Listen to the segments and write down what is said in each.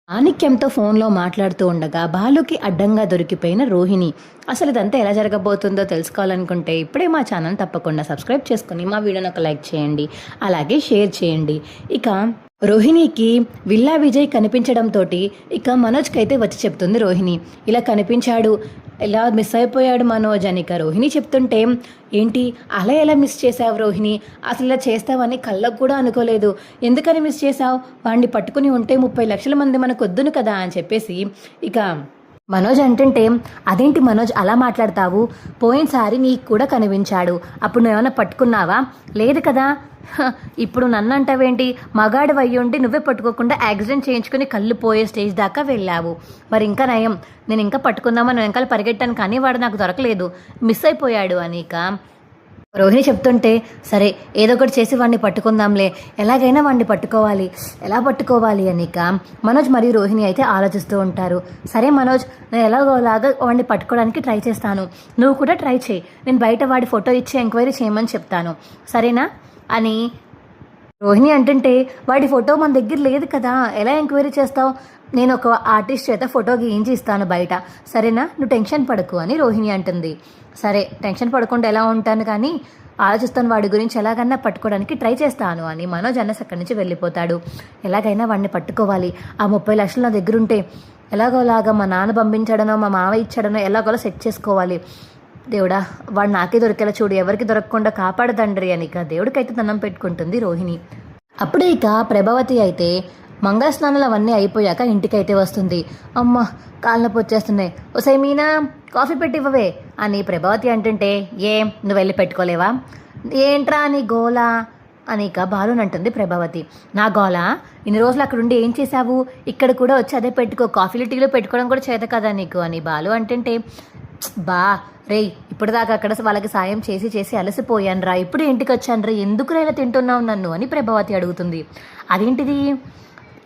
ఆనిక్యంతో ఫోన్లో మాట్లాడుతూ ఉండగా బాలుకి అడ్డంగా దొరికిపోయిన రోహిణి. అసలు ఇదంతా ఎలా జరగబోతుందో తెలుసుకోవాలనుకుంటే ఇప్పుడే మా ఛానల్ తప్పకుండా సబ్స్క్రైబ్ చేసుకుని మా వీడియోని ఒక లైక్ చేయండి, అలాగే షేర్ చేయండి. ఇక రోహిణికి విల్లా విజయ్ కనిపించడంతో ఇక మనోజ్కి అయితే వచ్చి చెప్తుంది రోహిణి, ఇలా కనిపించాడు, ఇలా మిస్ అయిపోయాడు మనోజ్ అని. ఇక రోహిణి చెప్తుంటే, ఏంటి అలా ఎలా మిస్ చేసావు రోహిణి, అసలు ఇలా చేస్తావని కళ్ళకు కూడా అనుకోలేదు, ఎందుకని మిస్ చేసావు, వాడిని పట్టుకుని ఉంటే 30 లక్షల మంది మనకు వద్దును కదా అని చెప్పేసి ఇక మనోజ్ అంటుంటే, అదేంటి మనోజ్ అలా మాట్లాడతావు, పోయినసారి నీకు కూడా కనిపించాడు, అప్పుడు నువ్వేమైనా పట్టుకున్నావా, లేదు కదా, ఇప్పుడు నన్ను అంటావేంటి, మగాడు అయ్యుండి నువ్వే పట్టుకోకుండా యాక్సిడెంట్ చేయించుకుని కళ్ళు పోయే స్టేజ్ దాకా వెళ్ళావు, మరి ఇంకా నయం, నేను ఇంకా పట్టుకుందామని వెనకాల పరిగెట్టాను కానీ వాడు నాకు దొరకలేదు, మిస్ అయిపోయాడు అని. ఇక రోహిణి చెప్తుంటే, సరే ఏదో ఒకటి చేసి వాడిని పట్టుకుందాంలే, ఎలాగైనా వాడిని పట్టుకోవాలి, ఎలా పట్టుకోవాలి అని. ఇక మనోజ్ మరియు రోహిణి అయితే ఆలోచిస్తూ ఉంటారు. సరే మనోజ్, నేను ఎలాగోలాగా వాడిని పట్టుకోవడానికి ట్రై చేస్తాను, నువ్వు కూడా ట్రై చేయి, నేను బయట వాడి ఫోటో ఇచ్చి ఎంక్వైరీ చేయమని చెప్తాను, సరేనా అని రోహిణి అంటుంటే, వాడి ఫోటో మన దగ్గర లేదు కదా, ఎలా ఎంక్వైరీ చేస్తావు, నేను ఒక ఆర్టిస్ట్ చేత ఫోటో గీయించి ఇస్తాను బయట, సరేనా, నువ్వు టెన్షన్ పడకు అని రోహిణి అంటుంది. సరే టెన్షన్ పడకుండా ఎలా ఉంటాను కానీ ఆలోచిస్తాను, వాడి గురించి ఎలాగైనా పట్టుకోవడానికి ట్రై చేస్తాను అని మనోజ్ అన్నస్ అక్కడి నుంచి వెళ్ళిపోతాడు. ఎలాగైనా వాడిని పట్టుకోవాలి, ఆ 30 లక్షలు నా దగ్గర ఉంటే ఎలాగోలాగా మా నాన్న పంపించడనో మా మావ ఇచ్చడనో ఎలాగోలా సెట్ చేసుకోవాలి, దేవుడా వాడు నాకే దొరికేలా చూడు, ఎవరికి దొరకకుండా కాపాడు తండ్రి అని. ఇక దేవుడికైతే దండం పెట్టుకుంటుంది రోహిణి. అప్పుడే ఇక ప్రభావతి అయితే మంగళ స్నానాలు అవన్నీ అయిపోయాక ఇంటికైతే వస్తుంది. అమ్మ కాళ్ళ నొప్పి వచ్చేస్తున్నాయి, ఓసై మీనా కాఫీ పెట్టి ఇవ్వవే అని ప్రభావతి అంటుంటే, ఏం నువ్వు వెళ్ళి పెట్టుకోలేవా, ఏంట్రా నీ గోలా అని ఇక బాలుని అంటుంది ప్రభావతి. నా గోలా, ఇన్ని రోజులు అక్కడ ఉండి ఏం చేశావు, ఇక్కడ కూడా వచ్చి అదే పెట్టుకో, కాఫీలు టీలు పెట్టుకోవడం కూడా చేత కదా నీకు అని బాలు అంటుంటే, బా రే ఇప్పుడు దాకా అక్కడ వాళ్ళకి సాయం చేసి చేసి అలసిపోయాను రా, ఇప్పుడు ఇంటికి వచ్చాను రా, ఎందుకు రా ఇలా తింటున్నావు నన్ను అని ప్రభావతి అడుగుతుంది. అదేంటిది,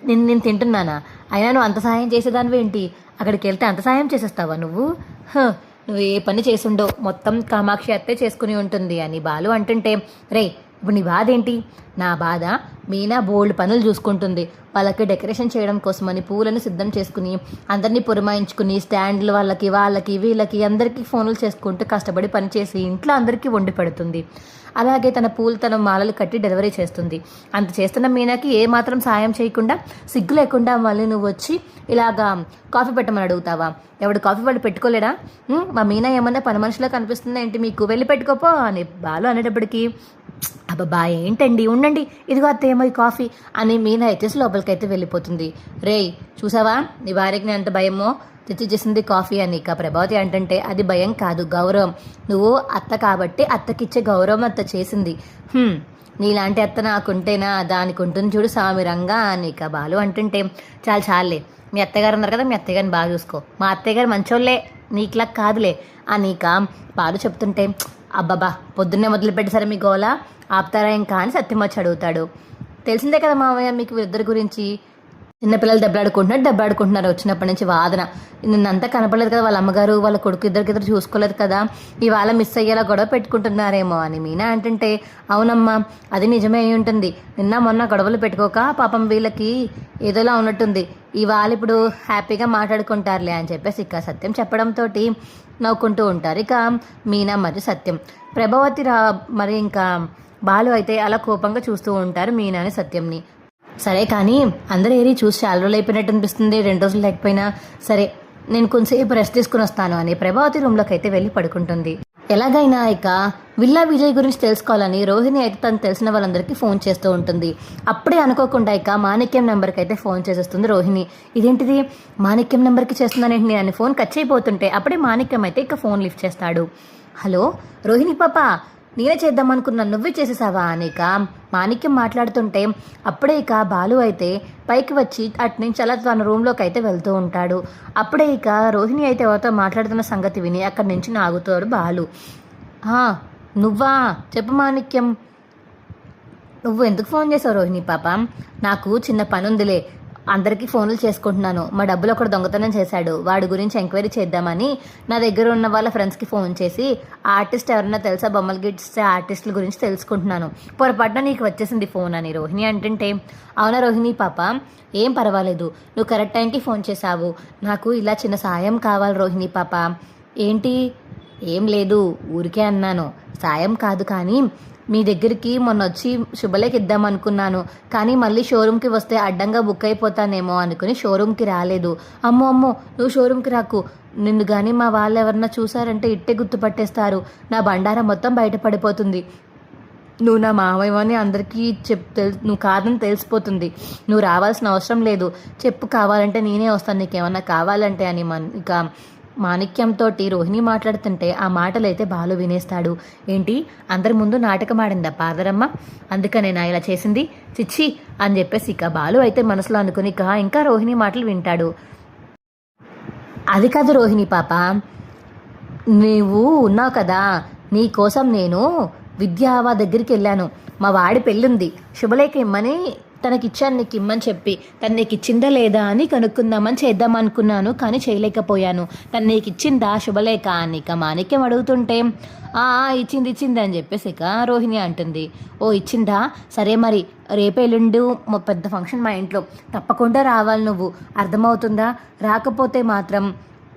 నేను తింటున్నానా, అయినా నువ్వు అంత సాయం చేసేదానివి ఏంటి, అక్కడికి వెళ్తే అంత సాయం చేసేస్తావా నువ్వు, నువ్వు ఏ పని చేసుండో మొత్తం కామాక్షి అత్తే చేసుకుని ఉంటుంది అని బాలు అంటుంటే, రే ఇప్పుడు నీ బాధ ఏంటి, నా బాధ మీనా బోల్డ్ పనులు చూసుకుంటుంది, వాళ్ళకి డెకరేషన్ చేయడం కోసమని పూలను సిద్ధం చేసుకుని అందరినీ పురమాయించుకుని స్టాండ్లు వాళ్ళకి వీళ్ళకి అందరికీ ఫోన్లు చేసుకుంటూ కష్టపడి పనిచేసి ఇంట్లో అందరికీ వండి పెడుతుంది, అలాగే తన పూలు తన మాలలు కట్టి డెలివరీ చేస్తుంది. అంత చేస్తున్న మీనాకి ఏ మాత్రం సాయం చేయకుండా సిగ్గు లేకుండా మళ్ళీ నువ్వు వచ్చి ఇలాగా కాఫీ పెట్టమని అడుగుతావా, ఎవడు కాఫీ వాళ్ళు పెట్టుకోలేడా, మా మీనా ఏమన్నా పని మనిషిలో కనిపిస్తుందా ఏంటి మీకు, వెళ్ళి పెట్టుకోపో అని బాలు అనేటప్పటికీ, అబ్బా ఏంటండి ఉండండి, ఇదిగో అత్తేమో ఈ కాఫీ అని మీనా అయితే లోపలికైతే వెళ్ళిపోతుంది. రేయ్ చూసావా నీ భార్యకి నేను ఎంత భయమో, తెచ్చి చేసింది కాఫీ అని. ఇక ప్రభావతి అంటుంటే, అది భయం కాదు గౌరవం, నువ్వు అత్త కాబట్టి అత్తకిచ్చే గౌరవం అత్త చేసింది, నీలాంటి అత్త నాకుంటేనా, దానికి ఉంటుంది చూడు సామిరంగా అని. ఇక బాలు అంటుంటే, చాలే మీ అత్తగారు ఉన్నారు కదా, మీ అత్తగారిని బాగా చూసుకో, మా అత్తయ్యగారు మంచోళ్ళే నీకులా కాదులే అని. ఇక బాలు చెప్తుంటే, అబ్బాబా పొద్దున్నే మొదలుపెట్టి సరే మీ గోలా ఆపుతారా ఇంకా అని సత్యం వచ్చి అడుగుతాడు. తెలిసిందే కదా మామయ్య మీకు ఇద్దరి గురించి, చిన్నపిల్లలు దెబ్బలాడుకుంటున్నారు వచ్చినప్పటి నుంచి వాదన, నిన్నంతా కనపడలేదు కదా, వాళ్ళ అమ్మగారు వాళ్ళ కొడుకు ఇద్దరు చూసుకోలేదు కదా, ఇవాళ మిస్ అయ్యేలా గొడవ పెట్టుకుంటున్నారేమో అని మీనా అంటుంటే, అవునమ్మా అది నిజమే అయి ఉంటుంది, నిన్న మొన్న గొడవలు పెట్టుకోక పాపం వీళ్ళకి ఏదోలా ఉన్నట్టుంది, ఇవాళ ఇప్పుడు హ్యాపీగా మాట్లాడుకుంటారులే అని చెప్పేసి ఇక సత్యం చెప్పడంతో నవ్వుకుంటూ ఉంటారు. ఇక మీనా మరియు సత్యం, ప్రభావతి మరి ఇంకా బాలు అయితే అలా కోపంగా చూస్తూ ఉంటారు మీనాని సత్యంని. సరే కానీ అందరూ ఏరి చూసి చాలా రోజులు అయిపోయినట్టు అనిపిస్తుంది, 2 రోజులు లేకపోయినా సరే నేను కొంచెంసేపు రెస్ట్ తీసుకుని వస్తాను అని ప్రభావతి రూమ్లోకి అయితే వెళ్ళి పడుకుంటుంది. ఎలాగైనా ఇక విల్లా విజయ్ గురించి తెలుసుకోవాలని రోహిణి అయితే తను తెలిసిన వాళ్ళందరికీ ఫోన్ చేస్తూ ఉంటుంది. అప్పుడే అనుకోకుండా ఇక మాణిక్యం నెంబర్కి అయితే ఫోన్ చేసేస్తుంది రోహిణి. ఇదేంటిది మాణిక్యం నెంబర్కి చేస్తున్నానేంటి అని ఫోన్ కట్ అయిపోతుంటే అప్పుడే మాణిక్యం అయితే ఇక ఫోన్ లిఫ్ట్ చేస్తాడు. హలో రోహిణి పాప, నేనే చేద్దామనుకున్నా నువ్వే చేసేసావా అని ఇక మాణిక్యం మాట్లాడుతుంటే అప్పుడే ఇక బాలు అయితే పైకి వచ్చి అటు నుంచి అలా తన రూమ్లోకి అయితే వెళ్తూ ఉంటాడు. అప్పుడే ఇక రోహిణి అయితే ఎవరితో మాట్లాడుతున్న సంగతి విని అక్కడి నుంచి ఆగుతాడు బాలు. నువ్వా, చెప్పు మాణిక్యం, నువ్వు ఎందుకు ఫోన్ చేసావు రోహిణి పాప, నాకు చిన్న పని ఉందిలే, అందరికీ ఫోన్లు చేసుకుంటున్నాను. మా డబ్బులు ఒకడు దొంగతనం చేశాడు, వాడి గురించి ఎంక్వైరీ చేద్దామని నా దగ్గర ఉన్న వాళ్ళ ఫ్రెండ్స్కి ఫోన్ చేసి ఆర్టిస్ట్ ఎవరన్నా తెలుసా, బొమ్మలు గిట్టే ఆర్టిస్టుల గురించి తెలుసుకుంటున్నాను. పొరపాటున నీకు వచ్చేసింది ఫోన్ అని రోహిణి అంటుంటే, అవునా రోహిణి పాప, ఏం పర్వాలేదు, నువ్వు కరెక్ట్ టైంకి ఫోన్ చేశావు. నాకు ఇలా చిన్న సాయం కావాలి రోహిణి పాప. ఏంటి? ఏం లేదు, ఊరికే అన్నాను. సాయం కాదు కానీ మీ దగ్గరికి మొన్న వచ్చి శుభలేఖ ఇద్దాం అనుకున్నాను, కానీ మళ్ళీ షోరూమ్కి వస్తే అడ్డంగా బుక్ అయిపోతానేమో అనుకుని షోరూమ్కి రాలేదు. అమ్మో అమ్మో, నువ్వు షోరూమ్కి రాకు, నిన్ను కానీ మా వాళ్ళు ఎవరన్నా చూసారంటే ఇట్టే గుర్తుపట్టేస్తారు, నా బండారం మొత్తం బయటపడిపోతుంది. నువ్వు నా మావయ్యని అందరికీ నువ్వు కాదని తెలిసిపోతుంది. నువ్వు రావాల్సిన అవసరం లేదు, చెప్పు, కావాలంటే నేనే వస్తాను నీకేమన్నా కావాలంటే అని ఇక మాణిక్యంతో రోహిణి మాట్లాడుతుంటే ఆ మాటలైతే బాలు వినేస్తాడు. ఏంటి, అందరి ముందు నాటకం ఆడిందా పార్వరమ్మ, అందుకనే నా ఇలా చేసింది, చిచ్చి అని చెప్పేసి ఇక బాలు అయితే మనసులో అనుకుని ఇంకా రోహిణి మాటలు వింటాడు. అది కాదు రోహిణి పాప, నువ్వు ఉన్నావు కదా, నీ కోసం నేను విద్యావా దగ్గరికి వెళ్ళాను. మా వాడి పెళ్ళుంది, శుభలేఖ ఇమ్మని తనకిచ్చాను, నీకు ఇమ్మని చెప్పి. తను నీకు ఇచ్చిందా లేదా అని కనుక్కుందామని చేద్దామనుకున్నాను, కానీ చేయలేకపోయాను. తను నీకు ఇచ్చిందా శుభలేఖ అని ఇక మాణిక్యం అడుగుతుంటే, ఇచ్చింది అని చెప్పేసి ఇక రోహిణి అంటుంది. ఓ ఇచ్చిందా, సరే మరి రేపే ఎల్లుండి పెద్ద ఫంక్షన్ మా ఇంట్లో, తప్పకుండా రావాలి నువ్వు, అర్థమవుతుందా? రాకపోతే మాత్రం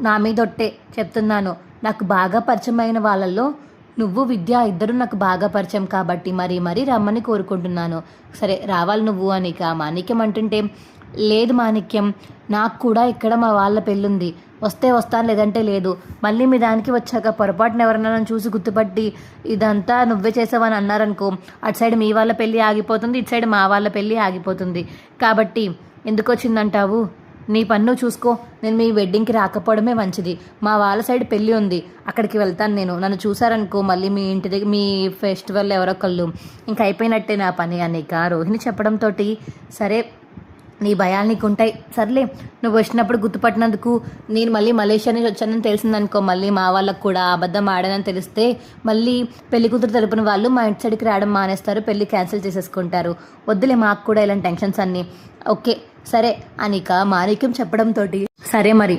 నా మీదొట్టే చెప్తున్నాను. నాకు బాగా పరిచయమైన వాళ్ళల్లో నువ్వు విద్య ఇద్దరు నాకు బాగా పరిచయం కాబట్టి మరీ రమ్మని కోరుకుంటున్నాను. సరే రావాలి నువ్వు అని ఇక మాణిక్యం అంటుంటే, లేదు మాణిక్యం, నాకు కూడా ఇక్కడ మా వాళ్ళ పెళ్ళుంది, వస్తే వస్తాను లేదంటే లేదు. మళ్ళీ మీ దానికి వచ్చాక పొరపాటున ఎవరన్నా నన్ను చూసి గుర్తుపట్టి ఇదంతా నువ్వే చేసావని అన్నారనుకో, అటు సైడ్ మీ వాళ్ళ పెళ్ళి ఆగిపోతుంది, ఇటు సైడ్ మా వాళ్ళ పెళ్ళి ఆగిపోతుంది. కాబట్టి ఎందుకు వచ్చిందంటావు? నీ పన్ను చూసుకో, నేను మీ వెడ్డింగ్కి రాకపోవడమే మంచిది. మా వాళ్ళ సైడ్ పెళ్ళి ఉంది, అక్కడికి వెళ్తాను నేను. నన్ను చూసారనుకో మళ్ళీ మీ ఇంటి దగ్గర మీ ఫెస్టివల్ ఎవరొకళ్ళు, ఇంకా అయిపోయినట్టే నా పని అని రోహిణి చెప్పడంతో, సరే నీ భయాలు నీకు ఉంటాయి, సర్లే నువ్వు వచ్చినప్పుడు గుర్తుపట్టినందుకు. నేను మళ్ళీ మలేషియా నుంచి వచ్చానని తెలిసిందనుకో, మళ్ళీ మా వాళ్ళకు కూడా అబద్ధం ఆడానని తెలిస్తే మళ్ళీ పెళ్లి కూతురు తరపున వాళ్ళు మా ఇంటి సైడ్కి రావడం మానేస్తారు, పెళ్ళి క్యాన్సిల్ చేసేసుకుంటారు. వద్దులే మాకు కూడా ఇలాంటి టెన్షన్స్ అన్నీ. ఓకే సరే అని మాణిక్యం చెప్పడంతో, సరే మరి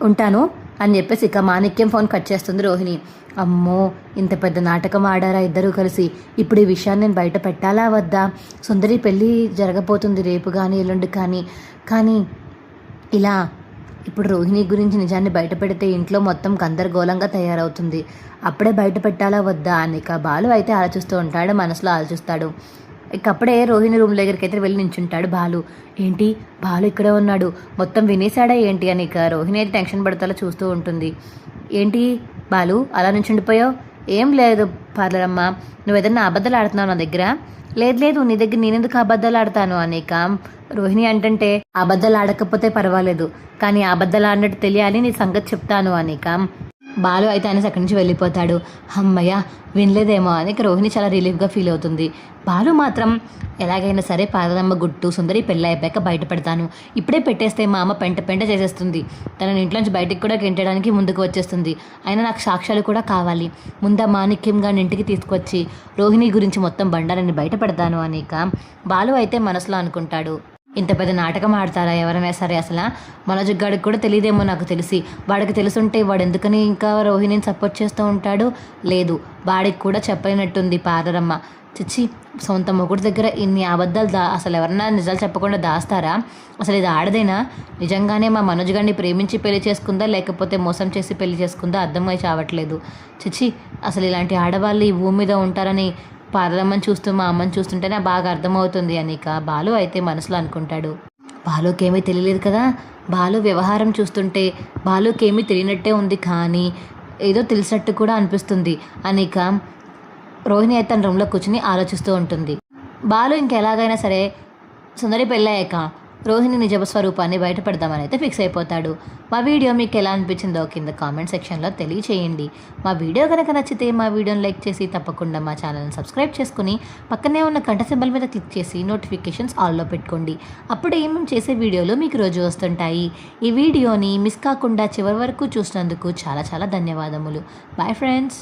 ఉంటాను అని చెప్పేసి మాణిక్యం ఫోన్ కట్ చేస్తుంది రోహిణి. అమ్మో, ఇంత పెద్ద నాటకం ఆడారా ఇద్దరూ కలిసి, ఇప్పుడు ఈ విషయాన్ని నేను బయట పెట్టాలా వద్దా? సుందరి పెళ్ళి జరగబోతుంది రేపు కానీ ఎల్లుండి కానీ ఇలా ఇప్పుడు రోహిణి గురించి నిజాన్ని బయట పెడితే ఇంట్లో మొత్తం గందరగోళంగా తయారవుతుంది. అప్పుడే బయట పెట్టాలా వద్దా అని బాలు అయితే ఆలోచిస్తూ ఉంటాడు, మనసులో ఆలోచిస్తాడు. ఇకప్పుడే రోహిణి రూమ్ దగ్గరికి అయితే వెళ్ళి నించుంటాడు బాలు. ఏంటి, బాలు ఇక్కడే ఉన్నాడు, మొత్తం వినేశాడా ఏంటి అని రోహిణి అయితే టెన్షన్ పడతాలో చూస్తూ ఉంటుంది. ఏంటి బాలు అలా నించుండిపోయావు? ఏం లేదు పార్లరమ్మ, నువ్వు ఏదన్నా అబద్ధాలు ఆడుతున్నావు నా దగ్గర? లేదు నీ దగ్గర నేనెందుకు అబద్ధాలు ఆడతాను అని రోహిణి అంటుంటే, అబద్ధాలు ఆడకపోతే పర్వాలేదు, కానీ అబద్ధాలు ఆడినట్టు తెలియాలి, నీ సంగతి చెప్తాను అని బాలు అయితే అనేసి అక్కడి నుంచి వెళ్ళిపోతాడు. అమ్మయ్య, వినలేదేమో అని రోహిణి చాలా రిలీఫ్గా ఫీల్ అవుతుంది. బాలు మాత్రం ఎలాగైనా సరే పార్వతమ్మ గుట్టు సుందరి పెళ్ళి అయిపోయాక బయట పెడతాను, ఇప్పుడే పెట్టేస్తే మా అమ్మ పెంట చేసేస్తుంది, తనని ఇంట్లోంచి బయటకు కూడా గెంటడానికి ముందుకు వచ్చేస్తుంది. అయినా నాకు సాక్ష్యాలు కూడా కావాలి. ముందా మాణిక్యంగా ఇంటికి తీసుకొచ్చి రోహిణి గురించి మొత్తం బండారాన్ని బయట పెడతాను అని బాలు అయితే మనసులో అనుకుంటాడు. ఇంత పెద్ద నాటకం ఆడతారా ఎవరైనా సరే? అసలు మనోజ్ గాడికి కూడా తెలియదేమో, నాకు తెలిసి. వాడికి తెలుసుంటే వాడు ఎందుకని ఇంకా రోహిణిని సపోర్ట్ చేస్తూ ఉంటాడు? లేదు, వాడికి కూడా చెప్పలేనట్టుంది పార్వరమ్మ. చిచ్చి, సొంత మొగుడు దగ్గర ఇన్ని అబద్ధాలు అసలు ఎవరన్నా నిజాలు చెప్పకుండా దాస్తారా? అసలు ఇది ఆడదైనా? నిజంగానే మా మనోజ్ గారిని ప్రేమించి పెళ్లి చేసుకుందా లేకపోతే మోసం చేసి పెళ్లి చేసుకుందా అర్థమై చావట్లేదు. చిచ్చి, అసలు ఇలాంటి ఆడవాళ్ళు ఈ భూమి మీద ఉంటారని పార్వతమ్మని చూస్తూ మా అమ్మని చూస్తుంటేనే బాగా అర్థమవుతుంది అని బాలు అయితే మనసులో అనుకుంటాడు. బాలుకేమీ తెలియలేదు కదా, బాలు వ్యవహారం చూస్తుంటే బాలుకేమీ తెలియనట్టే ఉంది, కానీ ఏదో తెలిసినట్టు కూడా అనిపిస్తుంది అని రోహిణి అయితే తన రూమ్లో కూర్చుని ఆలోచిస్తూ ఉంటుంది. బాలు ఇంకెలాగైనా సరే సుందరి పెళ్ళయ్యాక రోహిణి నిజ స్వరూపాన్ని బయటపడదామని అయితే ఫిక్స్ అయిపోతాడు. మా వీడియో మీకు ఎలా అనిపించిందో కింద కామెంట్ సెక్షన్లో తెలియచేయండి. మా వీడియో కనుక నచ్చితే మా వీడియోని లైక్ చేసి తప్పకుండా మా ఛానల్ని సబ్స్క్రైబ్ చేసుకుని పక్కనే ఉన్న గంట సింబల్ మీద క్లిక్ చేసి నోటిఫికేషన్స్ ఆల్లో పెట్టుకోండి. అప్పుడే మేము చేసే వీడియోలు మీకు రోజు వస్తుంటాయి. ఈ వీడియోని మిస్ కాకుండా చివరి వరకు చూసినందుకు చాలా ధన్యవాదములు. Bye friends.